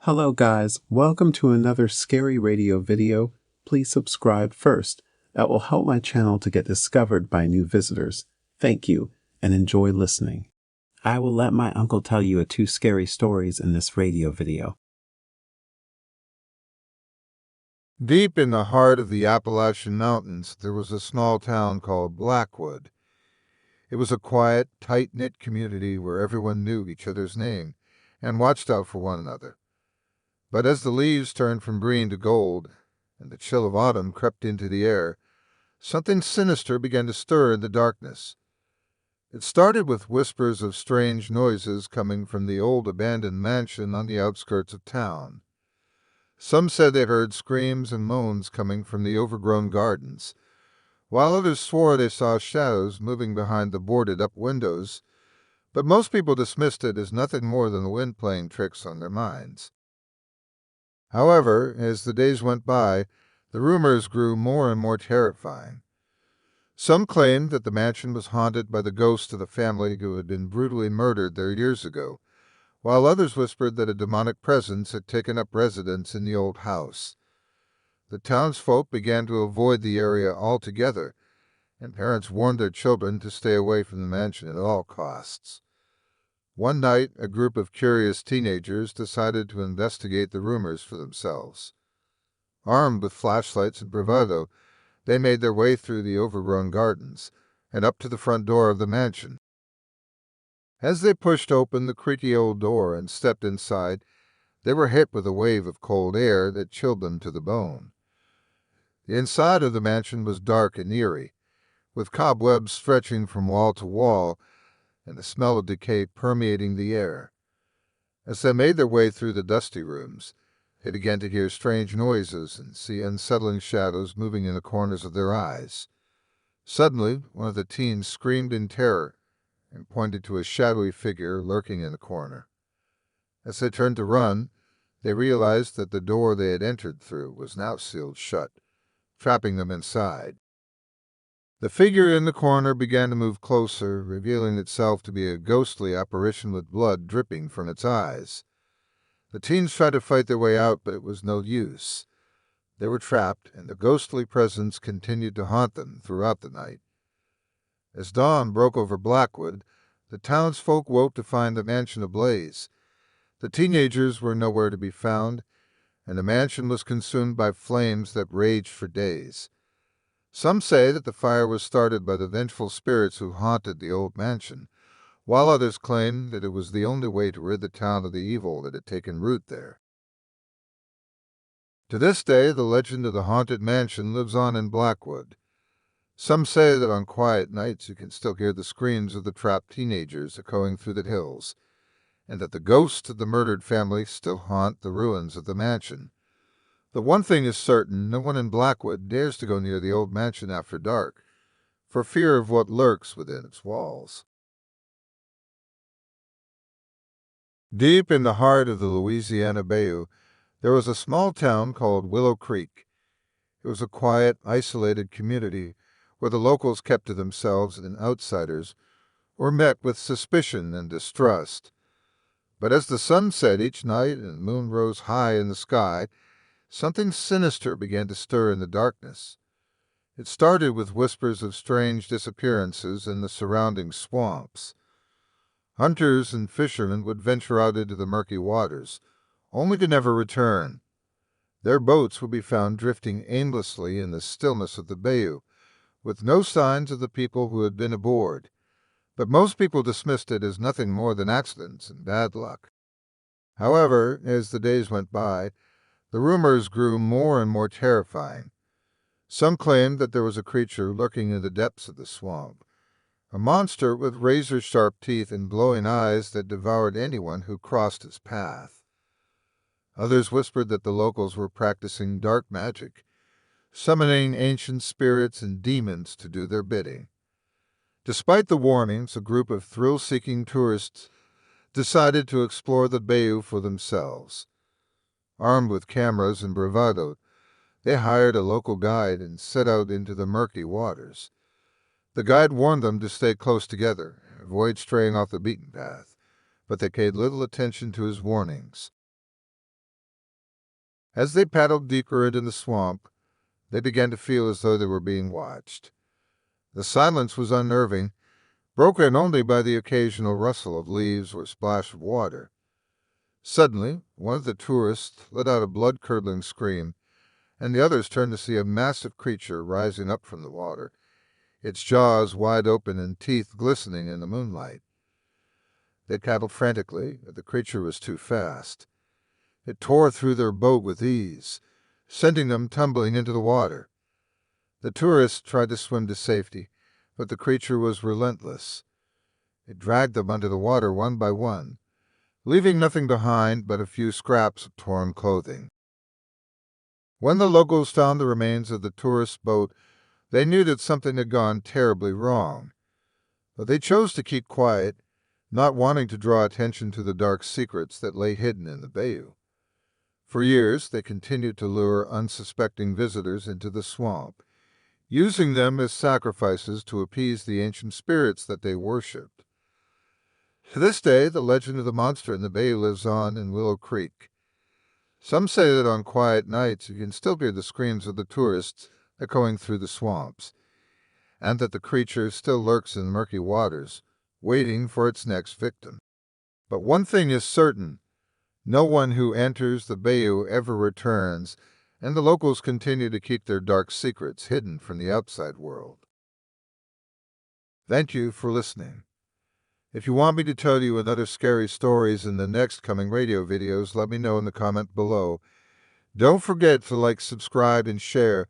Hello guys, welcome to another scary radio video. Please subscribe first. That will help my channel to get discovered by new visitors. Thank you, and enjoy listening. I will let my uncle tell you 2 scary stories in this radio video. Deep in the heart of the Appalachian Mountains, there was a small town called Blackwood. It was a quiet, tight-knit community where everyone knew each other's name and watched out for one another. But as the leaves turned from green to gold and the chill of autumn crept into the air, something sinister began to stir in the darkness. It started with whispers of strange noises coming from the old abandoned mansion on the outskirts of town. Some said they heard screams and moans coming from the overgrown gardens, while others swore they saw shadows moving behind the boarded-up windows, but most people dismissed it as nothing more than the wind playing tricks on their minds. However, as the days went by, the rumors grew more and more terrifying. Some claimed that the mansion was haunted by the ghost of the family who had been brutally murdered there years ago, while others whispered that a demonic presence had taken up residence in the old house. The townsfolk began to avoid the area altogether, and parents warned their children to stay away from the mansion at all costs. One night, a group of curious teenagers decided to investigate the rumors for themselves. Armed with flashlights and bravado, they made their way through the overgrown gardens and up to the front door of the mansion. As they pushed open the creaky old door and stepped inside, they were hit with a wave of cold air that chilled them to the bone. The inside of the mansion was dark and eerie, with cobwebs stretching from wall to wall and the smell of decay permeating the air. As they made their way through the dusty rooms, they began to hear strange noises and see unsettling shadows moving in the corners of their eyes. Suddenly, one of the teens screamed in terror and pointed to a shadowy figure lurking in the corner. As they turned to run, they realized that the door they had entered through was now sealed shut, trapping them inside. The figure in the corner began to move closer, revealing itself to be a ghostly apparition with blood dripping from its eyes. The teens tried to fight their way out, but it was no use. They were trapped, and the ghostly presence continued to haunt them throughout the night. As dawn broke over Blackwood, the townsfolk woke to find the mansion ablaze. The teenagers were nowhere to be found, and the mansion was consumed by flames that raged for days. Some say that the fire was started by the vengeful spirits who haunted the old mansion, while others claim that it was the only way to rid the town of the evil that had taken root there. To this day, the legend of the haunted mansion lives on in Blackwood. Some say that on quiet nights you can still hear the screams of the trapped teenagers echoing through the hills, and that the ghosts of the murdered family still haunt the ruins of the mansion. But one thing is certain, no one in Blackwood dares to go near the old mansion after dark, for fear of what lurks within its walls. Deep in the heart of the Louisiana Bayou, there was a small town called Willow Creek. It was a quiet, isolated community where the locals kept to themselves and outsiders were met with suspicion and distrust. But as the sun set each night and the moon rose high in the sky, something sinister began to stir in the darkness. It started with whispers of strange disappearances in the surrounding swamps. Hunters and fishermen would venture out into the murky waters, only to never return. Their boats would be found drifting aimlessly in the stillness of the bayou, with no signs of the people who had been aboard. But most people dismissed it as nothing more than accidents and bad luck. However, as the days went by, the rumors grew more and more terrifying. Some claimed that there was a creature lurking in the depths of the swamp, a monster with razor-sharp teeth and glowing eyes that devoured anyone who crossed his path. Others whispered that the locals were practicing dark magic, summoning ancient spirits and demons to do their bidding. Despite the warnings, a group of thrill-seeking tourists decided to explore the bayou for themselves. Armed with cameras and bravado, they hired a local guide and set out into the murky waters. The guide warned them to stay close together, avoid straying off the beaten path, but they paid little attention to his warnings. As they paddled deeper into the swamp, they began to feel as though they were being watched. The silence was unnerving, broken only by the occasional rustle of leaves or splash of water. Suddenly, one of the tourists let out a blood-curdling scream, and the others turned to see a massive creature rising up from the water, its jaws wide open and teeth glistening in the moonlight. They paddled frantically, but the creature was too fast. It tore through their boat with ease, sending them tumbling into the water. The tourists tried to swim to safety, but the creature was relentless. It dragged them under the water one by one, leaving nothing behind but a few scraps of torn clothing. When the locals found the remains of the tourist's boat, they knew that something had gone terribly wrong. But they chose to keep quiet, not wanting to draw attention to the dark secrets that lay hidden in the bayou. For years, they continued to lure unsuspecting visitors into the swamp, using them as sacrifices to appease the ancient spirits that they worshipped. To this day, the legend of the monster in the bayou lives on in Willow Creek. Some say that on quiet nights you can still hear the screams of the tourists echoing through the swamps, and that the creature still lurks in murky waters, waiting for its next victim. But one thing is certain: no one who enters the bayou ever returns, and the locals continue to keep their dark secrets hidden from the outside world. Thank you for listening. If you want me to tell you another scary stories in the next coming radio videos, let me know in the comment below. Don't forget to like, subscribe, and share